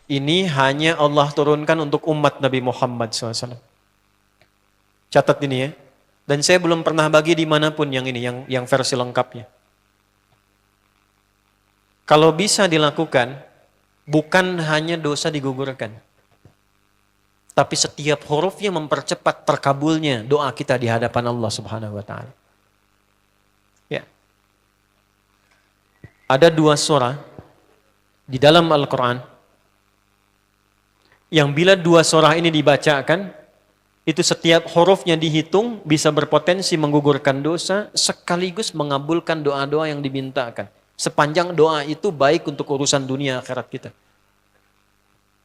Ini hanya Allah turunkan untuk umat Nabi Muhammad SAW. Catat ini ya. Dan saya belum pernah bagi dimanapun yang ini, yang versi lengkapnya. Kalau bisa dilakukan, bukan hanya dosa digugurkan. Tapi setiap hurufnya mempercepat terkabulnya doa kita di hadapan Allah Subhanahu wa Ta'ala. Ya. Ada 2 surah di dalam Al-Quran yang bila 2 surah ini dibacakan, itu setiap hurufnya dihitung bisa berpotensi menggugurkan dosa sekaligus mengabulkan doa-doa yang dimintakan. Sepanjang doa itu baik untuk urusan dunia akhirat kita.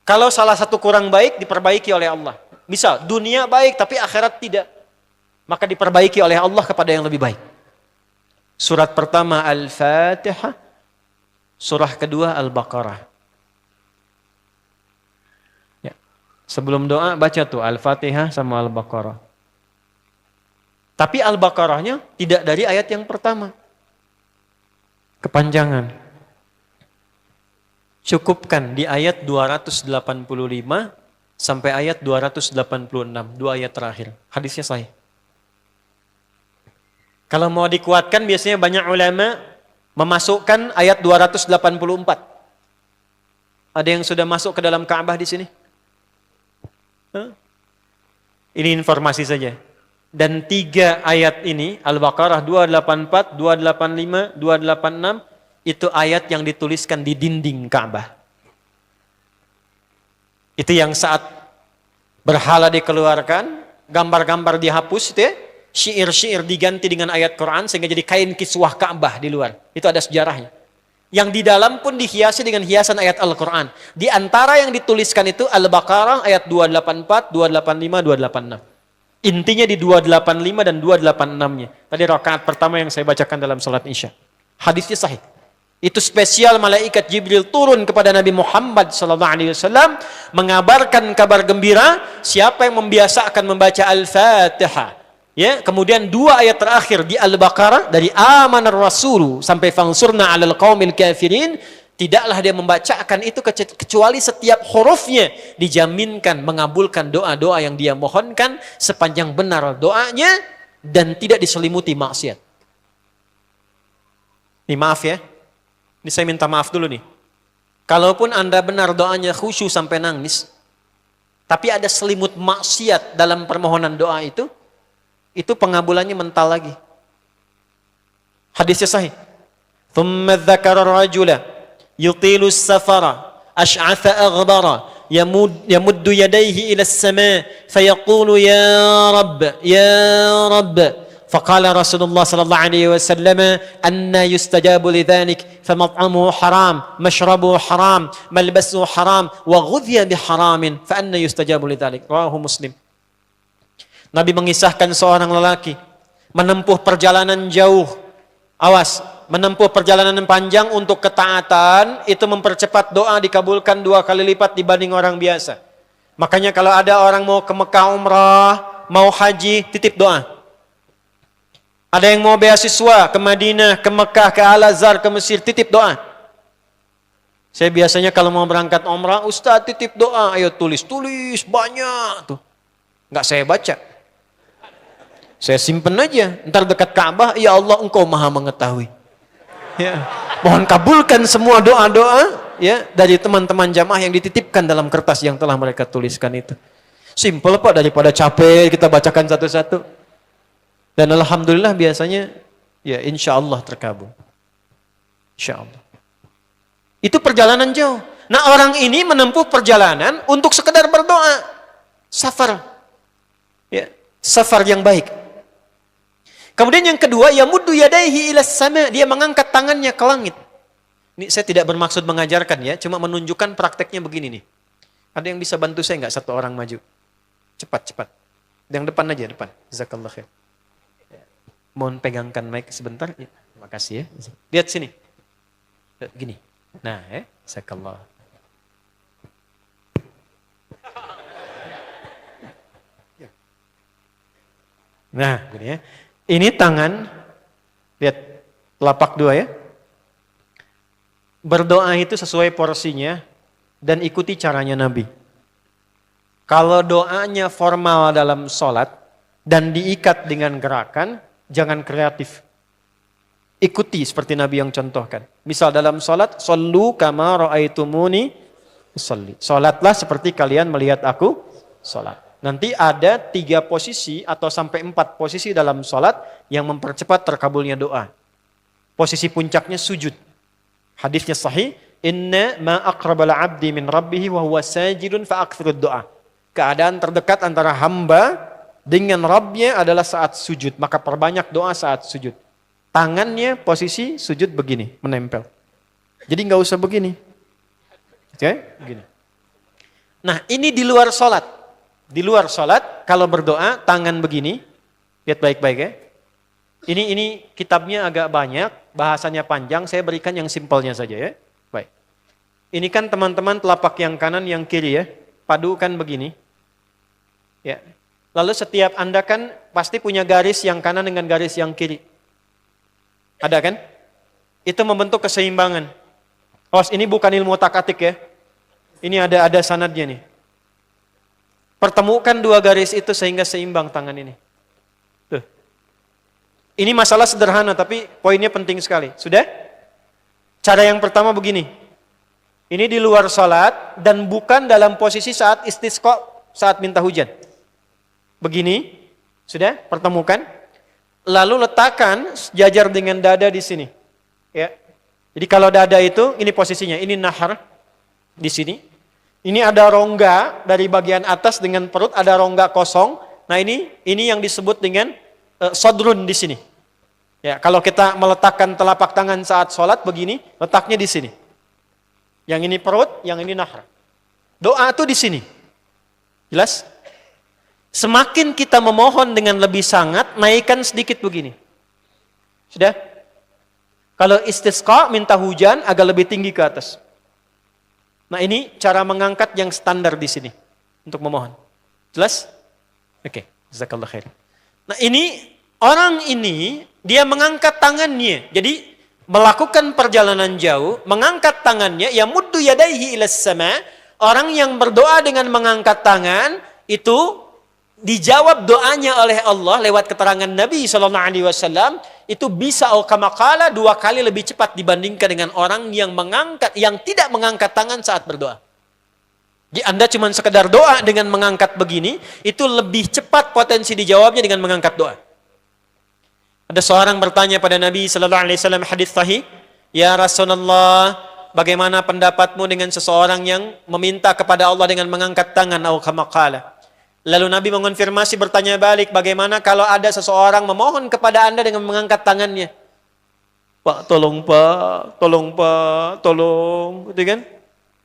Kalau salah satu kurang baik diperbaiki oleh Allah. Misal dunia baik tapi akhirat tidak, maka diperbaiki oleh Allah kepada yang lebih baik. Surat pertama Al-Fatihah, surah kedua Al-Baqarah. Ya. Sebelum doa baca tuh Al-Fatihah sama Al-Baqarah. Tapi Al-Baqarahnya tidak dari ayat yang pertama. Kepanjangan. Cukupkan di ayat 285 sampai ayat 286, 2 ayat terakhir. Hadisnya sahih. Kalau mau dikuatkan biasanya banyak ulama memasukkan ayat 284. Ada yang sudah masuk ke dalam Ka'bah di sini? Ini informasi saja. Dan 3 ayat ini, Al-Baqarah 284, 285, 286, itu ayat yang dituliskan di dinding Ka'bah. Itu yang saat berhala dikeluarkan, gambar-gambar dihapus, itu ya, syair-syair diganti dengan ayat Quran sehingga jadi kain kiswah Ka'bah di luar. Itu ada sejarahnya. Yang di dalam pun dihiasi dengan hiasan ayat Al-Quran. Di antara yang dituliskan itu Al-Baqarah ayat 284, 285, 286. Intinya di 285 dan 286-nya. Tadi rakaat pertama yang saya bacakan dalam salat Isya. Hadisnya sahih. Itu spesial malaikat Jibril turun kepada Nabi Muhammad SAW mengabarkan kabar gembira siapa yang membiasakan membaca Al-Fatihah. Ya, kemudian 2 ayat terakhir di Al-Baqarah dari amanar rasulu sampai fansurna 'alal qaumil kafirin, tidaklah dia membacakan itu kecuali setiap hurufnya dijaminkan mengabulkan doa-doa yang dia mohonkan sepanjang benar doanya dan tidak diselimuti maksiat. Ini maaf ya. Ini saya minta maaf dulu nih. Kalaupun Anda benar doanya khusyuk sampai nangis, tapi ada selimut maksiat dalam permohonan doa itu pengabulannya mental lagi. Hadisnya sahih. Thumma dzakara rajula yutilu as-safara ash'atha aghbara yamuddu yadayhi ila as-sama' fayaqulu ya rabb faqala Rasulullah sallallahu alaihi wasallam anna yustajabu lidzalik famat'amuhu haram mashrabuhu haram malbasuhu haram wa ghudhiya biharamin fa anna yustajabu lidzalik. Rawahu Muslim. Nabi mengisahkan seorang lelaki menempuh perjalanan jauh. Awas, menempuh perjalanan panjang untuk ketaatan itu mempercepat doa dikabulkan 2 kali lipat dibanding orang biasa. Makanya kalau ada orang mau ke Mekah umrah, mau haji, titip doa. Ada yang mau beasiswa ke Madinah, ke Mekah, ke Al-Azhar, ke Mesir, titip doa. Saya biasanya kalau mau berangkat umrah, Ustaz titip doa, ayo tulis banyak tuh. Enggak saya baca. Saya simpen aja, ntar dekat Ka'bah, ya Allah engkau maha mengetahui. Ya. Mohon kabulkan semua doa-doa ya dari teman-teman jamaah yang dititipkan dalam kertas yang telah mereka tuliskan itu. Simple Pak, daripada capek kita bacakan satu-satu. Dan alhamdulillah biasanya ya insya Allah terkabul. Insya Allah. Itu perjalanan jauh. Nah orang ini menempuh perjalanan untuk sekedar berdoa. Safar. Ya, safar yang baik. Kemudian yang kedua, yamuddu yadayhi ilas sama, dia mengangkat tangannya ke langit. Ini saya tidak bermaksud mengajarkan ya, cuma menunjukkan prakteknya begini nih. Ada yang bisa bantu saya nggak satu orang maju? Cepat. Yang depan aja, depan. Jazakallah khair. Mohon pegangkan mic sebentar. Ya, terima kasih ya. Lihat sini. Gini. Nah, jazakallah. Nah, gini ya. Ini tangan, lihat telapak 2 ya. Berdoa itu sesuai porsinya, dan ikuti caranya Nabi. Kalau doanya formal dalam sholat dan diikat dengan gerakan, jangan kreatif. Ikuti seperti Nabi yang contohkan. Misal dalam sholat, "Shollu kama ra'aitumuni usolli." Sholatlah seperti kalian melihat aku sholat. Nanti ada 3 posisi atau sampai 4 posisi dalam sholat yang mempercepat terkabulnya doa. Posisi puncaknya sujud. Hadisnya sahih, "Inna ma aqrabal 'abdi min rabbih wa huwa sajidun fa aktsirud doa." Keadaan terdekat antara hamba dengan Rabbnya adalah saat sujud, maka perbanyak doa saat sujud. Tangannya posisi sujud begini, menempel. Jadi nggak usah begini. Oke, begini. Nah, ini di luar sholat. Di luar sholat, kalau berdoa, tangan begini. Lihat baik-baik ya. Ini kitabnya agak banyak, bahasanya panjang, saya berikan yang simpelnya saja ya. Baik. Ini kan teman-teman telapak yang kanan, yang kiri ya. Padukan begini. Ya. Lalu setiap Anda kan pasti punya garis yang kanan dengan garis yang kiri. Ada kan? Itu membentuk keseimbangan. Oh, ini bukan ilmu otak-atik ya. Ini ada sanadnya nih. Pertemukan 2 garis itu sehingga seimbang tangan ini. Tuh. Ini masalah sederhana tapi poinnya penting sekali. Sudah? Cara yang pertama begini. Ini di luar salat dan bukan dalam posisi saat istisqa, saat minta hujan. Begini. Sudah? Pertemukan. Lalu letakkan sejajar dengan dada di sini. Ya. Jadi kalau dada itu ini posisinya, ini nahar di sini. Ini ada rongga dari bagian atas dengan perut, ada rongga kosong. Nah ini yang disebut dengan sodrun di sini. Ya, kalau kita meletakkan telapak tangan saat sholat begini, letaknya di sini. Yang ini perut, yang ini nahar. Doa itu di sini. Jelas? Semakin kita memohon dengan lebih sangat, naikkan sedikit begini. Sudah? Kalau istisqa, minta hujan, agak lebih tinggi ke atas. Nah ini cara mengangkat yang standar di sini untuk memohon. Jelas? Oke, jazakallah khair. Nah ini orang ini dia mengangkat tangannya. Jadi melakukan perjalanan jauh, mengangkat tangannya, ya muddu yadaihi ilas sama. Orang yang berdoa dengan mengangkat tangan itu dijawab doanya oleh Allah lewat keterangan Nabi SAW, itu bisa al-kamakala 2 kali lebih cepat dibandingkan dengan orang yang tidak mengangkat tangan saat berdoa. Jadi Anda cuma sekedar doa dengan mengangkat begini, itu lebih cepat potensi dijawabnya dengan mengangkat doa. Ada seorang bertanya pada Nabi SAW, hadis sahih, "Ya Rasulullah, bagaimana pendapatmu dengan seseorang yang meminta kepada Allah dengan mengangkat tangan al-kamakala?" Lalu Nabi mengonfirmasi, bertanya balik, bagaimana kalau ada seseorang memohon kepada Anda dengan mengangkat tangannya? "Pak, tolong Pak, tolong Pak, tolong." Gitu kan?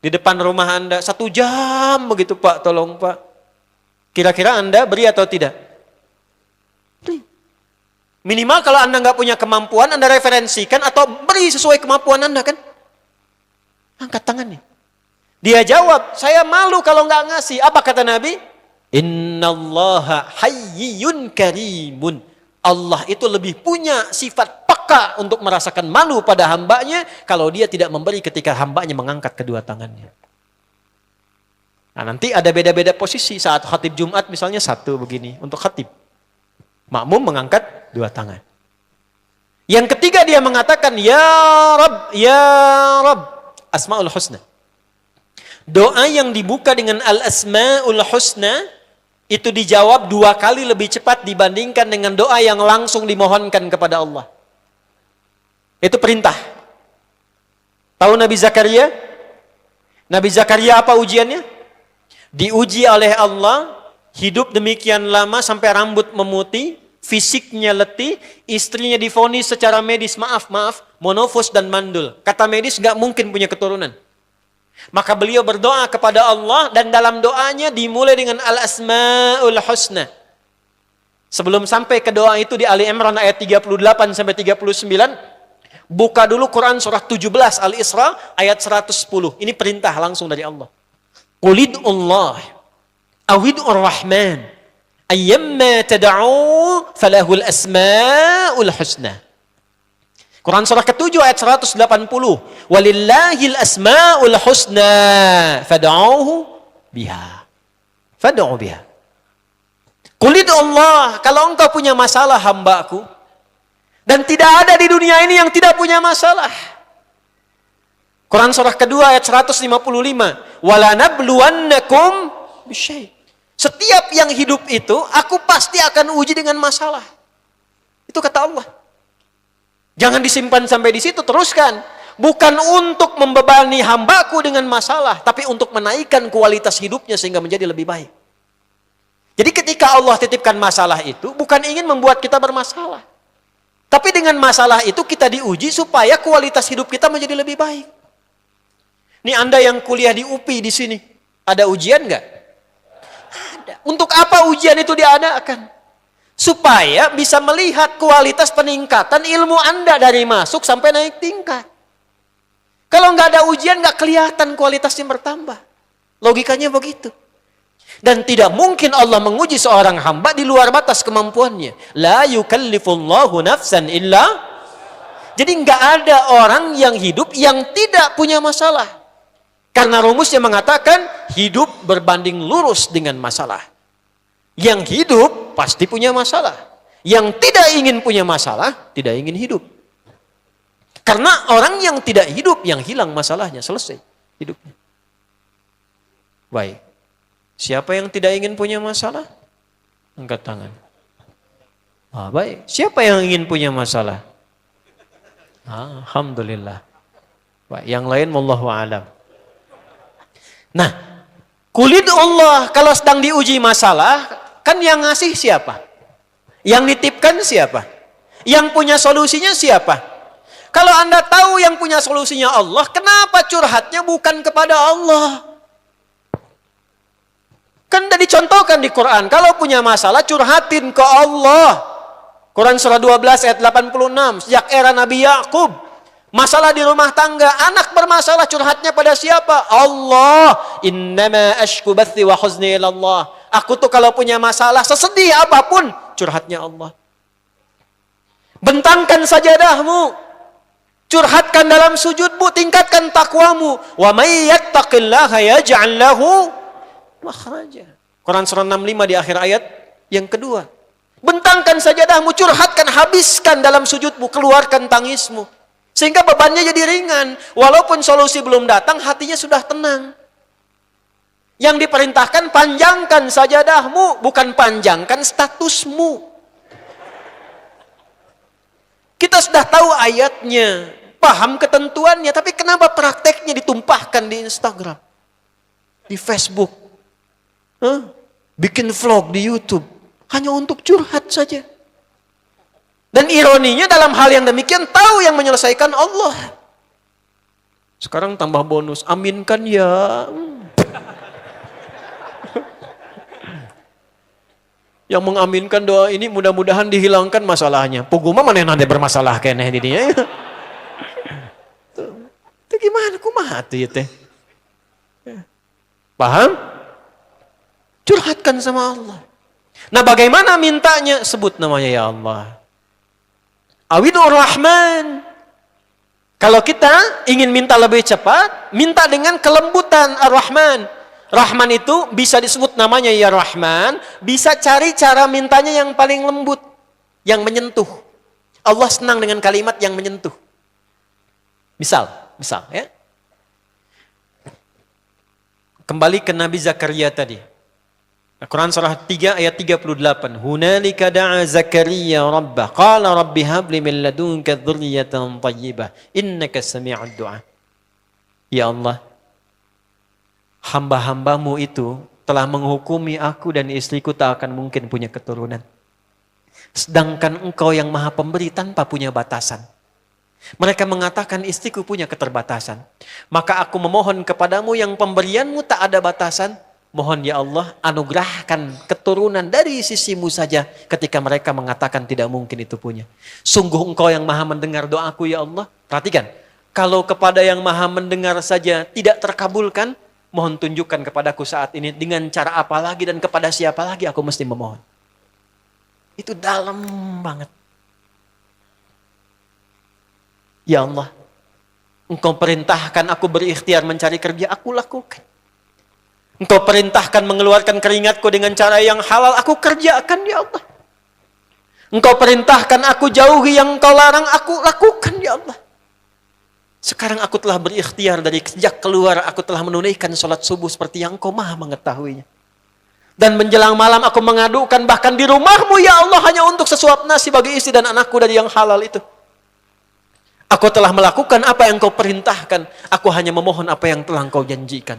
Di depan rumah Anda, 1 jam begitu, "Pak, tolong Pak." Kira-kira Anda beri atau tidak? Beri. Minimal kalau Anda nggak punya kemampuan, Anda referensikan atau beri sesuai kemampuan Anda kan? Angkat tangannya. Dia jawab, "Saya malu kalau nggak ngasih." Apa kata Nabi? "Innallaha hayyun karimun." Allah itu lebih punya sifat peka untuk merasakan malu pada hambanya kalau dia tidak memberi ketika hambanya mengangkat kedua tangannya. Nah nanti ada beda-beda posisi saat khatib Jumat misalnya 1 begini untuk khatib. Makmum mengangkat 2 tangan. Yang ketiga dia mengatakan, "Ya Rabb, Ya Rabb." Asmaul Husna. Doa yang dibuka dengan Al-Asmaul Husna itu dijawab 2 kali lebih cepat dibandingkan dengan doa yang langsung dimohonkan kepada Allah. Itu perintah. Tahu Nabi Zakaria? Nabi Zakaria apa ujiannya? Diuji oleh Allah, hidup demikian lama sampai rambut memutih, fisiknya letih, istrinya divonis secara medis, maaf, monofos dan mandul. Kata medis gak mungkin punya keturunan. Maka beliau berdoa kepada Allah dan dalam doanya dimulai dengan Al-Asmaul Husna. Sebelum sampai ke doa itu di Ali Imran ayat 38 sampai 39, buka dulu Quran surah 17 Al-Isra ayat 110. Ini perintah langsung dari Allah. Qulidullah awidur rahman ayyamma tad'u falahul asmaul husna. Quran surah ke-7 ayat 180. Walillahil asmaul husna fad'uhu biha. Fad'u biha. Qul Allah, kalau engkau punya masalah hambaku, dan tidak ada di dunia ini yang tidak punya masalah. Quran surah kedua ayat 155. Wala nabluwannakum bisyai'. Setiap yang hidup itu, aku pasti akan uji dengan masalah. Itu kata Allah. Jangan disimpan sampai di situ, teruskan. Bukan untuk membebani hambaku dengan masalah, tapi untuk menaikkan kualitas hidupnya sehingga menjadi lebih baik. Jadi ketika Allah titipkan masalah itu, bukan ingin membuat kita bermasalah. Tapi dengan masalah itu kita diuji supaya kualitas hidup kita menjadi lebih baik. Ini Anda yang kuliah di UPI di sini, ada ujian nggak? Ada. Untuk apa ujian itu diadakan? Supaya bisa melihat kualitas peningkatan ilmu Anda dari masuk sampai naik tingkat. Kalau nggak ada ujian, nggak kelihatan kualitasnya bertambah. Logikanya begitu. Dan tidak mungkin Allah menguji seorang hamba di luar batas kemampuannya. La yukallifullahu nafsan illa. Jadi nggak ada orang yang hidup yang tidak punya masalah. Karena rumusnya mengatakan hidup berbanding lurus dengan masalah. Yang hidup pasti punya masalah. Yang tidak ingin punya masalah, tidak ingin hidup. Karena orang yang tidak hidup, yang hilang masalahnya, selesai hidupnya. Baik. Siapa yang tidak ingin punya masalah? Angkat tangan. Baik. Siapa yang ingin punya masalah? Alhamdulillah. Baik. Yang lain, wallahu a'lam. Nah, kulit Allah kalau sedang diuji masalah, kan yang ngasih siapa? Yang nitipkan siapa? Yang punya solusinya siapa? Kalau Anda tahu yang punya solusinya Allah, kenapa curhatnya bukan kepada Allah? Kan sudah dicontohkan di Quran, kalau punya masalah curhatin ke Allah. Quran surah 12 ayat 86, sejak era Nabi Yakub, masalah di rumah tangga, anak bermasalah curhatnya pada siapa? Allah. Innama ashku bathi wa huzni ila Allah. Aku tuh kalau punya masalah, sesedih apapun, curhatnya Allah. Bentangkan sajadahmu, curhatkan dalam sujudmu, tingkatkan takwamu. Wa may yattaqillaha yaj'al lahu makhraja. Quran surah 65 di akhir ayat yang kedua. Bentangkan sajadahmu, curhatkan, habiskan dalam sujudmu, keluarkan tangismu. Sehingga bebannya jadi ringan. Walaupun solusi belum datang, hatinya sudah tenang. Yang diperintahkan panjangkan sajadahmu, bukan panjangkan statusmu. Kita sudah tahu ayatnya, paham ketentuannya, tapi kenapa prakteknya ditumpahkan di Instagram, di Facebook, bikin vlog di YouTube, hanya untuk curhat saja. Dan ironinya dalam hal yang demikian tahu yang menyelesaikan Allah. Sekarang tambah bonus, aminkan ya. Yang mengaminkan doa ini mudah-mudahan dihilangkan masalahnya. Puguma mana nanti bermasalah kene di dia. Itu gimana kumaha tuh teh? Paham? Curhatkan sama Allah. Nah, bagaimana mintanya? Sebut namanya ya Allah. Awidur Rahman. Kalau kita ingin minta lebih cepat, minta dengan kelembutan Ar-Rahman. Rahman itu bisa disebut namanya ya Rahman, bisa cari cara mintanya yang paling lembut, yang menyentuh. Allah senang dengan kalimat yang menyentuh. Misal ya. Kembali ke Nabi Zakaria tadi. Quran surah 3 ayat 38. Hunalika da'a Zakaria rabbah. Qala rabbi habli min ladunka dzurriyyatan thayyibah. Innaka sami'ud du'a. Ya Allah, hamba-hambamu itu telah menghukumi aku dan istriku tak akan mungkin punya keturunan. Sedangkan engkau yang maha pemberi tanpa punya batasan. Mereka mengatakan istriku punya keterbatasan. Maka aku memohon kepadamu yang pemberianmu tak ada batasan. Mohon ya Allah anugerahkan keturunan dari sisimu saja ketika mereka mengatakan tidak mungkin itu punya. Sungguh engkau yang maha mendengar doaku ya Allah. Perhatikan, kalau kepada yang maha mendengar saja tidak terkabulkan, mohon tunjukkan kepadaku saat ini dengan cara apa lagi dan kepada siapa lagi aku mesti memohon. Itu dalam banget. Ya Allah, Engkau perintahkan aku berikhtiar mencari kerja, aku lakukan. Engkau perintahkan mengeluarkan keringatku dengan cara yang halal, aku kerjakan ya Allah. Engkau perintahkan aku jauhi yang Engkau larang, aku lakukan ya Allah. Sekarang aku telah berikhtiar dari sejak keluar, aku telah menunaikan sholat subuh seperti yang Engkau maha mengetahuinya. Dan menjelang malam aku mengadukan bahkan di rumahmu ya Allah hanya untuk sesuap nasi bagi istri dan anakku dari yang halal itu. Aku telah melakukan apa yang Engkau perintahkan, aku hanya memohon apa yang telah Engkau janjikan.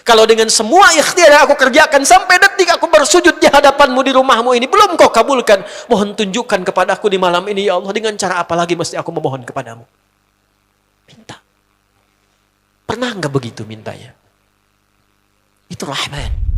Kalau dengan semua ikhtiar yang aku kerjakan sampai detik aku bersujud di hadapanmu di rumahmu ini belum Kau kabulkan, mohon tunjukkan kepadaku di malam ini ya Allah, dengan cara apa lagi mesti aku memohon kepadamu. Minta. Pernah enggak begitu mintanya? Itu Rahman.